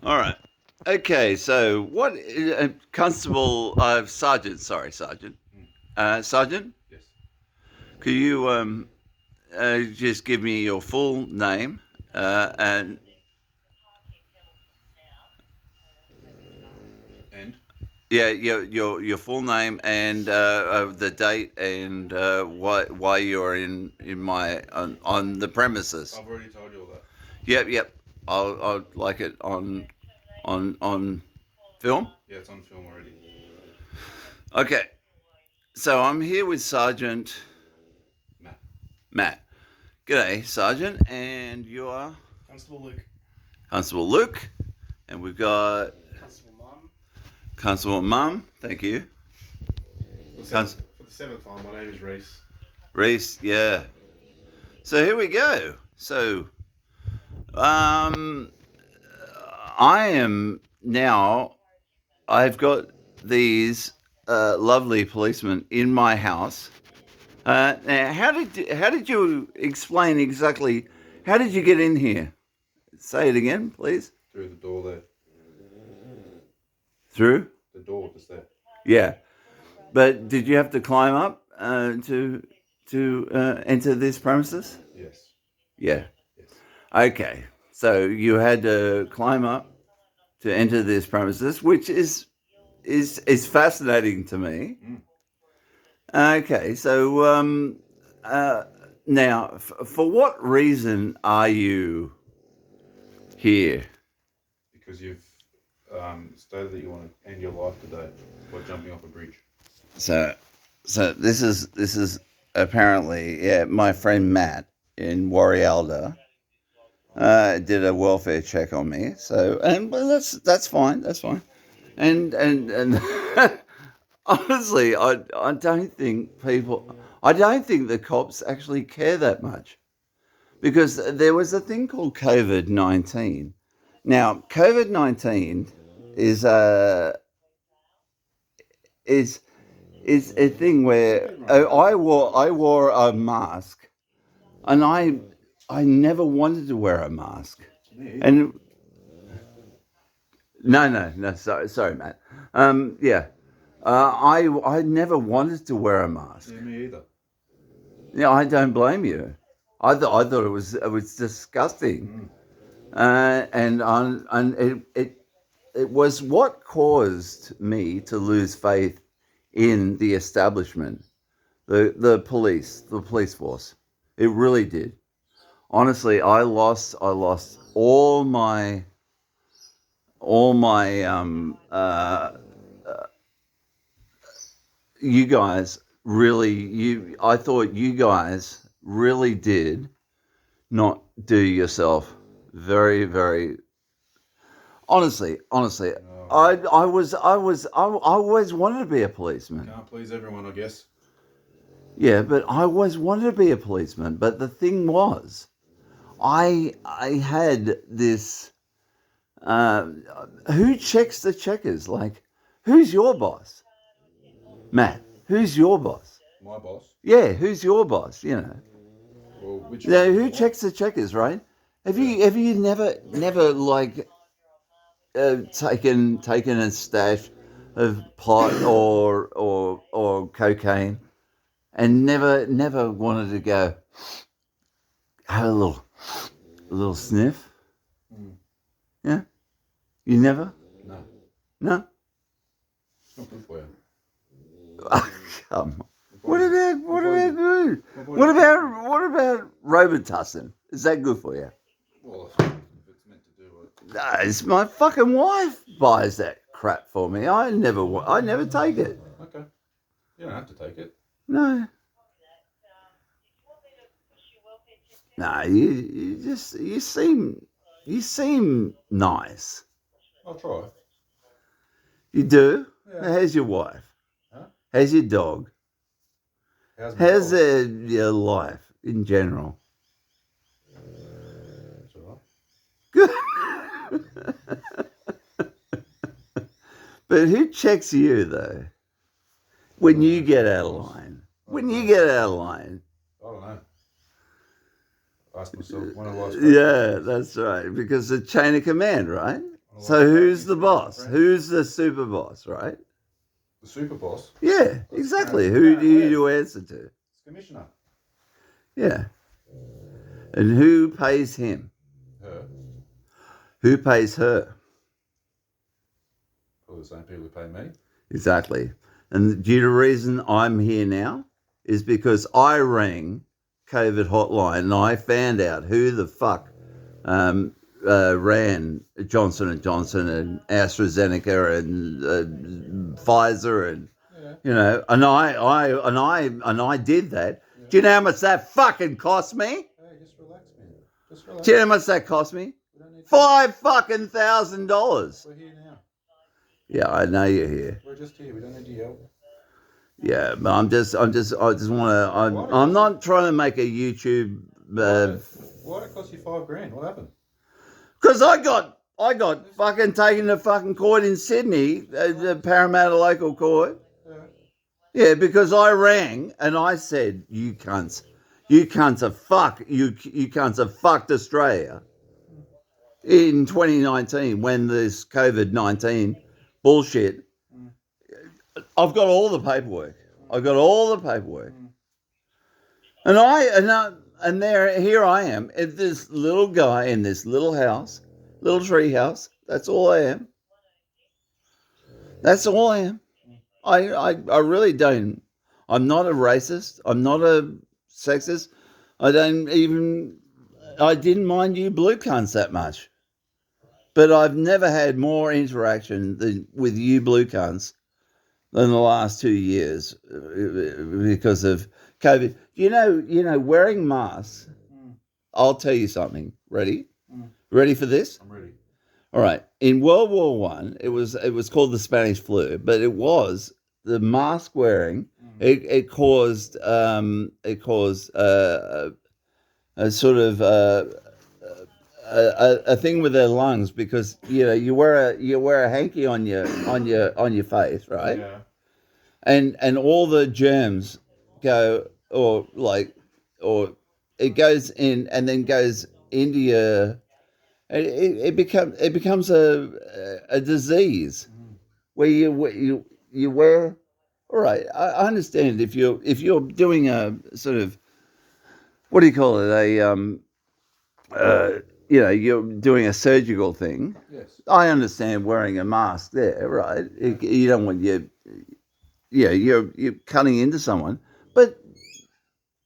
All right. Okay, so what, Constable, Sergeant, sorry, Sergeant. Sergeant, Yes. could you just give me your full name and And yeah, your full name and of the date and why you're in my on the premises. I've already told you all that. Yep. I'll like it on film. Yeah, it's on film already. Okay, so I'm here with Sergeant Matt. Matt. G'day, Sergeant, and you are Constable Luke. Constable Luke, and we've got Constable Mum. Constable Mum. Thank you, For the seventh time, my name is Reese. Reese. Yeah. So here we go. So, I am now. I've got these lovely policemen in my house. Now, how did you explain exactly? How did you get in here? Say it again, please. Through the door there. Through? The door just there. Yeah. But did you have to climb up to enter this premises? Yes. Yeah. Yes. Okay. So you had to climb up to enter this premises, which is fascinating to me. Mm. Okay. So now, for what reason are you here? Because you've stated that you want to end your life today by jumping off a bridge. So this is apparently my friend Matt in Warrialda did a welfare check on me. So and well, that's fine. That's fine. And honestly, I don't think I don't think the cops actually care that much because there was a thing called COVID-19. Now COVID-19 is is is a thing where I wore a mask, and I never wanted to wear a mask. And no, sorry, Matt. Yeah, I never wanted to wear a mask. Yeah, me either. Yeah, I don't blame you. I thought it was disgusting, and it was what caused me to lose faith in the establishment, the police force. It really did. Honestly, I lost all my you guys really I thought you guys really did not do yourself very honestly. No, I always wanted to be a policeman. can't please everyone, I guess. Yeah, but I always wanted to be a policeman. But the thing was, I had this. Who checks the checkers? Like, who's your boss, Matt? Who's your boss? My boss. Yeah, who's your boss? You know, Well, which yeah, one? who checks the checkers, right? Have you never like taken a stash of pot or cocaine and never wanted to go have a little sniff? Mm. Yeah, you never. No, No. it's not good for you. Come on. What about food? What about Robitussin? Is that good for you? Well, if it's meant to do it. No, it's my fucking wife buys that crap for me. I never take it. Okay. You don't have to take it. No. No, you seem nice. I'll try. You do? Yeah. How's your wife? Huh? How's your dog? How's How's your life in general? It's all Good. But who checks you though? When you get out of line. When you get out of line. right. I don't know. Ask myself one of life's Yeah, that's right. Because the chain of command, right? So who's the boss? Who's the super boss, right? The super boss? Yeah, exactly. Who do you answer to? It's Commissioner. Yeah. And who pays him? Her. Who pays her? Probably the same people who pay me. Exactly. And the reason I'm here now is because I rang COVID hotline and I found out who the fuck ran Johnson and Johnson and AstraZeneca and Pfizer and you know, and I did that. Yeah. Do you know how much that fucking cost me? Hey, just relax, man. Just relax. Do you know how much that cost me? $5,000. We're here now. Yeah, I know you're here. We're just here. We don't need your help. Yeah, but I just want to. I'm not trying to make a YouTube. Why'd it cost you $5,000? What happened? Because I got fucking taken to fucking court in Sydney, the Parramatta local court. Yeah, because I rang and I said, you cunts have fucked Australia in 2019 when this COVID-19 bullshit. I've got all the paperwork. And here I am, this little guy in this little house, little tree house. That's all I am. I really don't. I'm not a racist. I'm not a sexist. I didn't mind you blue cunts that much. But I've never had more interaction with you blue cunts than the last 2 years because of COVID. You know, wearing masks. I'll tell you something. Ready? Ready for this? I'm ready. All right. In World War One, it was called the Spanish flu, but it was the mask wearing. It caused a sort of a thing with their lungs because you wear a hanky on your face, right? Yeah. And all the germs go or it goes in and then goes into your. It becomes a disease where you wear. All right, I understand if you're doing a sort of, what do you call it, you're doing a surgical thing. Yes. I understand wearing a mask there, right? You don't want you're cutting into someone, but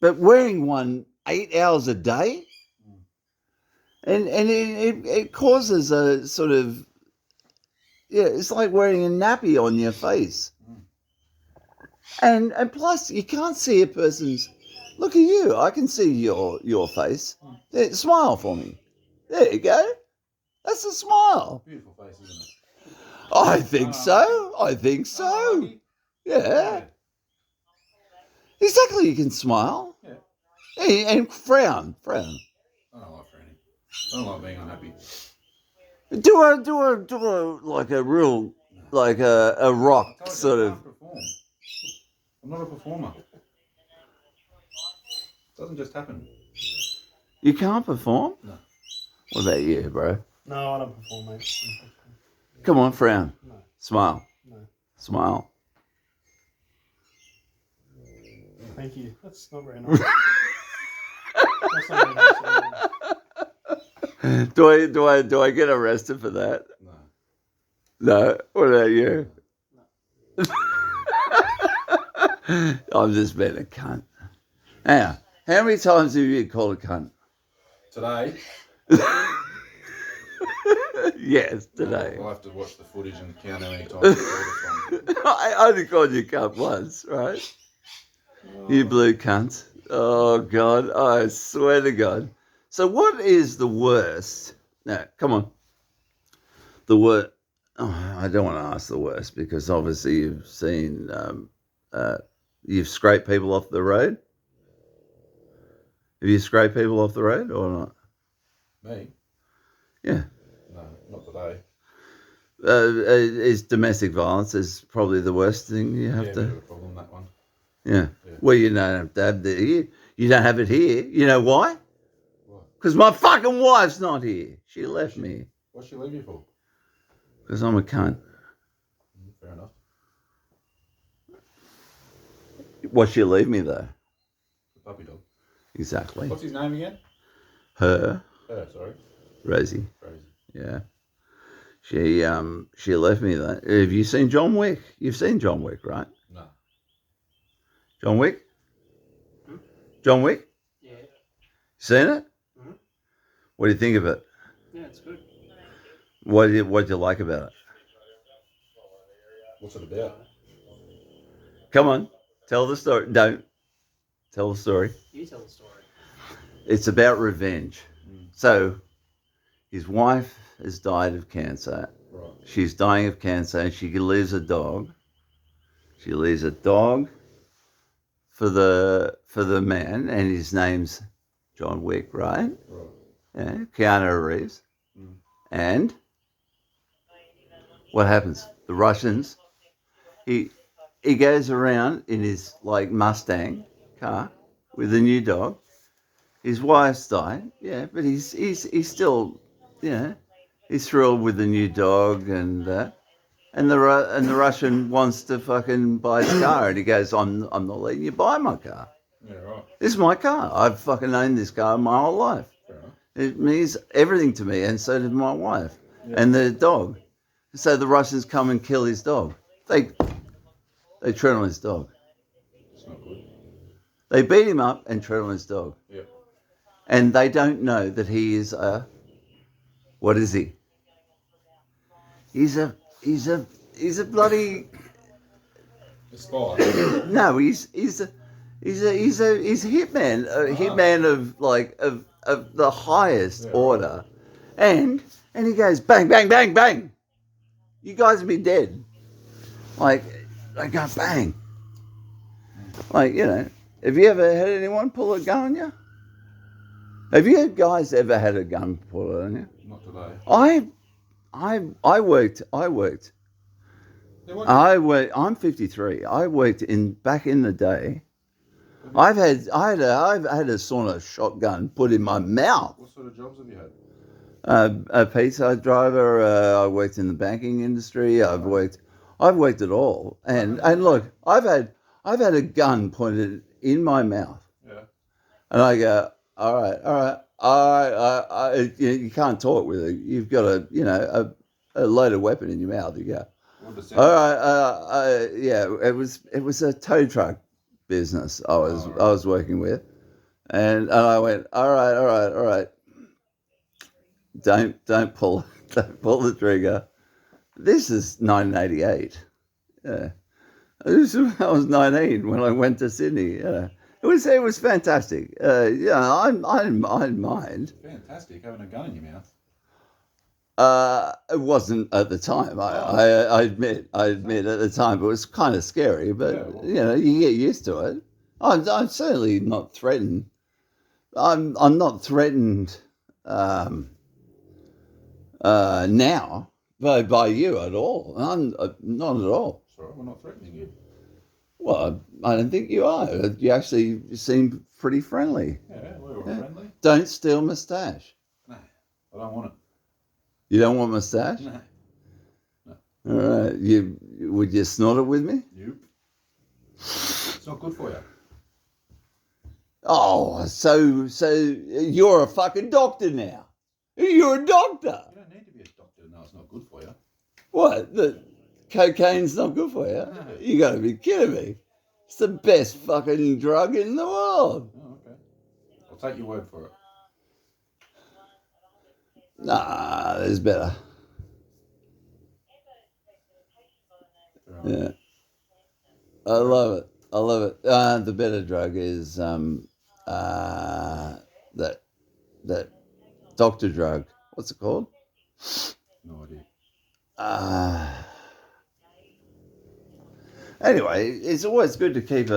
wearing one 8 hours a day. And it causes a sort of, it's like wearing a nappy on your face. And plus, you can't see a person's, look at you, I can see your face. There, smile for me. There you go. That's a smile. Beautiful face, isn't it? I think so. Yeah. Exactly, you can smile. Yeah. And frown. I don't like frowning. I don't like being unhappy. Do a like a real, like a rock sort of. Perform. I'm not a performer. It doesn't just happen. You can't perform? No. What about you, bro? No, I don't perform, mate. Come on, frown. No. Smile. No. Smile. Thank you. That's not very nice. That's not very nice at all. Do I get arrested for that? No. No. What about you? No. I'm just being a cunt. Now, how many times have you been called a cunt? Today? Yes, today. I'll have to watch the footage and count how many times I only called you cunt once, right? You blue cunt. Oh, God. I swear to God. So what is the worst? No, come on. The worst. Oh, I don't want to ask the worst because obviously you've seen, you've scraped people off the road. Have you scraped people off the road or not? Me? Yeah. No, not today. Is domestic violence is probably the worst thing you have to. Yeah, a problem, that one. Yeah. Well, you don't have to have you don't have it here. You know why? What? Because my fucking wife's not here. She left me. What's she leave you for? Because I'm a cunt. Fair enough. What'd she leave me though? The puppy dog. Exactly. What's his name again? Her, Sorry. Rosie. Crazy. Yeah. She left me that. Have you seen John Wick? You've seen John Wick, right? No. John Wick? Hmm? John Wick? Yeah. Seen it? Mhm. What do you think of it? Yeah, it's good. What do you like about it? What's it about? Come on, tell the story. Don't tell the story. You tell the story. It's about revenge. Mm. So his wife has died of cancer. Right. She's dying of cancer, and she leaves a dog. She leaves a dog for the man, and his name's John Wick, right? Right. Yeah, Keanu Reeves. Mm. And what happens? The Russians. He goes around in his like Mustang car with a new dog. His wife's died, yeah, but he's still, you know, he's thrilled with the new dog, and the Russian wants to fucking buy his car, and he goes, I'm not letting you buy my car. Yeah, right. This is my car. I've fucking owned this car my whole life. Fair enough. It means everything to me, and so did my wife Yeah. and the dog. So the Russians come and kill his dog. They tread on his dog. It's not good. They beat him up and tread on his dog. Yeah. And they don't know that he is a, what is he? He's a bloody, The spy. no, he's a hitman, a hitman of the highest order. And he goes, bang, bang, bang, bang. You guys will be dead. Like, they go bang. Like, you know, have you ever had anyone pull a gun on you? Have you guys ever had a gun pulled on you? Not today. I worked. Yeah, what- I'm 53. I worked back in the day. I've had a sauna shotgun put in my mouth. What sort of jobs have you had? A pizza driver. I worked in the banking industry. I've worked it all. And look, I've had a gun pointed in my mouth. Yeah. And I go, all right. You can't talk with it. You've got a loaded weapon in your mouth. You go, What does it all sound right. Yeah, it was a tow truck business I was working with, and I went, all right. Don't pull the trigger. This is 1988. Yeah. I was 19 when I went to Sydney. Yeah. It was fantastic. I didn't mind. fantastic having a gun in your mouth. It wasn't at the time. I admit at the time, but it was kind of scary. But Yeah, well. you know, you get used to it. I'm certainly not threatened. I'm not threatened now by you at all. I'm not at all. Sorry, we're not threatening you. Well, I don't think you are. You actually seem pretty friendly. Yeah, we were friendly. Don't steal moustache. No, I don't want You don't want moustache? it. No. All right. Would you snort it with me? Nope. It's not good for you. Oh, so you're a fucking doctor now. You're a doctor. You don't need to be a doctor to know it's not good for you. What? The cocaine's not good for you? No. You got to be kidding me. It's the best fucking drug in the world. Oh, okay. I'll take your word for it. Nah, there's better. Yeah. I love it. The better drug is that doctor drug. What's it called? No idea. Anyway, it's always good to keep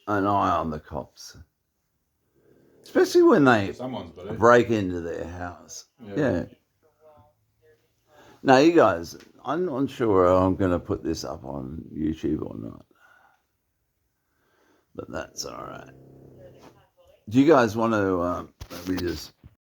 an eye on the cops, especially when they Someone's got it. break into their house. Yeah. Yeah. Now, you guys, I'm not sure I'm going to put this up on YouTube or not, but that's all right. Do you guys want to maybe just